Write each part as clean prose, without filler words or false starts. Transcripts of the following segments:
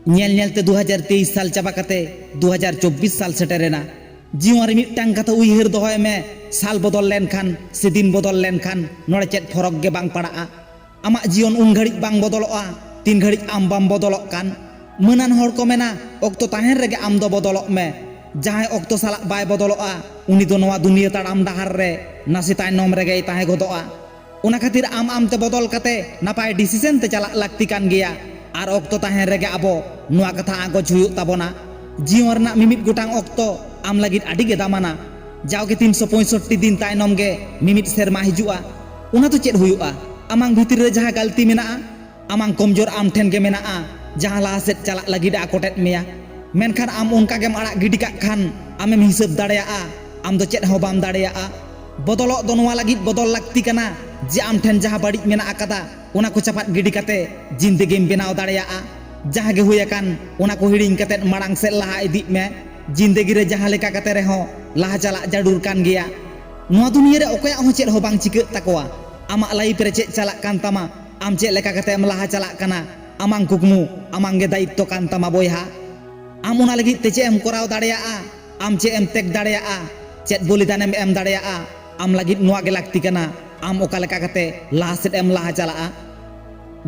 ñel ñelte 2023 साल चाबा कते 2024 साल सेटेरेना जीवन मिट्टांग कथा उइहर दोहय में साल बदल लेन खान से दिन बदल लेन खान नोड़े चेत फरक गे बांग पड़ाआ आमा जीवन उन घड़ी बांग बदलआ तीन घड़ी आम बाम बदलक कान मनान हर को मेना अक्तो ताहेन रेगे आम दो बदलक में जहां अक्तो साला बाय बदलआ उनी दो नवा दुनिया ताड़ाम डाहार रे नासी तायनम रेगे ताहे गदोआ उना खातिर आम आम ते बदल कते नापाय डिसीजन ते चला लागती कान गिया आर अक्तो ताहेन रेगे आबो नुआ कथा आगो जुयुक ताबोना जीवन रना मिमित गोटांग अक्तो आम लागित आडी गे दामाना जाओगे 365 दिन तायनम गे मिमित सेरमा हिजुआ उना तो चेद हुयुआ आमांग भितिर रे जहां गलती मेना आमांग कमजोर आम ठेन गे मेना जहां लाहा सेद चला लगिद आकोटेट मेया मेनखान आम उनका गेम आड़ा गिडी काग खान आमेम हिसाब दाड़ेया आम दो चेद हो बाम दाड़ेया बदलक दो नोआ लगिद बदल लागती काना जे आम ठेन जहां बाड़ी मेना आकादा उना को चापात गिडी काते जिंदगीम बेनाव दाड़ेया जहां गे हुय आकान उना को हिडिंग काते माड़ांग सेद लाहा इदी मे जिंदगी रे जहां लेका काते रेहो लाहा चला जरूर कान गिया नोआ दुनिया रे ओकया हो चेद हो बांग चिके ताकोआ आमा लाइफ रे चेद चला कान तामा आम चेद लेका काते एम लाहा चला काना आमांग कुकमु आमांग गे दायित्व कान तामा बोयहा आम उना लगी ते चेद एम कराव दाड़ेया आम चेद एम तेक दाड़ेया चेद बलिदानेम एम दाड़ेया आम लगी नोआ गे लागती काना आम ओका लेका काते लाहा सेद एम लाहा चला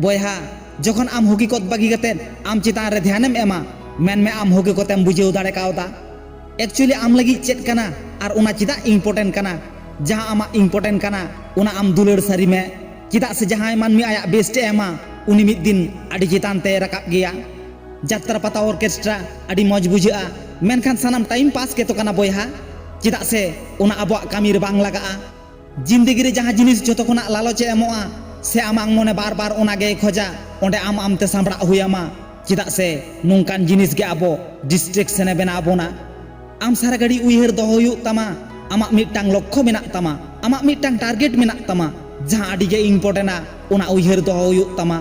बोयहा जखन आम हकीकत बागी काते आम चितान रे ध्यानेम एमा मेन में आम हकीकतेम बुझेव दाड़े कावदा एक्चुअली आम लगी चेद काना आर उना चिदा इम्पोर्टेंट काना जहां आमा इम्पोर्टेंट काना उना आम दुलड़ सारी में चिदा से जहां मानमी आया बेस्टे एमा उनी मिद दिन आडी चितान ते रकाब गिया जात्रा पता ऑर्केस्ट्रा आडी मौज बुझा मेनखान सानाम टाइम पास के तो काना बोयहा चिदा से उना आबो कामी रे बांग लगा जिंदगी रे जहां जिनिस जतो खना लालचे एमोआ से आमांग मने बार बार उना गे खोजा ओंडे आम आमते सांबड़ा हुयामा चिदा से नोंकान जिनिस गे आबो डिस्ट्रैक्शन बेना आबोना आम सारा गाड़ी उइहर दो हुयुक तामा आमा मिटांग लक्ष्य मेना तामा आमा मिटांग टारगेट मेना तामा जहां आडी गे इम्पोर्टेंटा उना उइहर दो हुयुक तामा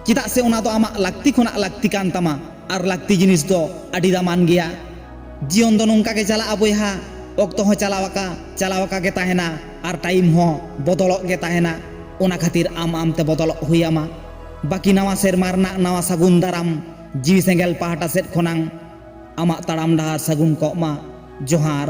चिदा से उना दो आमा लागती खना लागती कान तामा आर लागती जिनिस दो आडी दामान गिया जीवन दो नोंका गे चला बोयहा अक्तो हो चलावाका गे ताहेना आर टाइम हो बदलक गे ताहेना उना खातिर आम आमते बदलक हुयामा बाकी नवा सेरमा रना नवा सागुन दाराम जीवी सेंगेल पाहटा सेद खनांग आमा ताड़ाम डाहार सागुन कमा जोहार।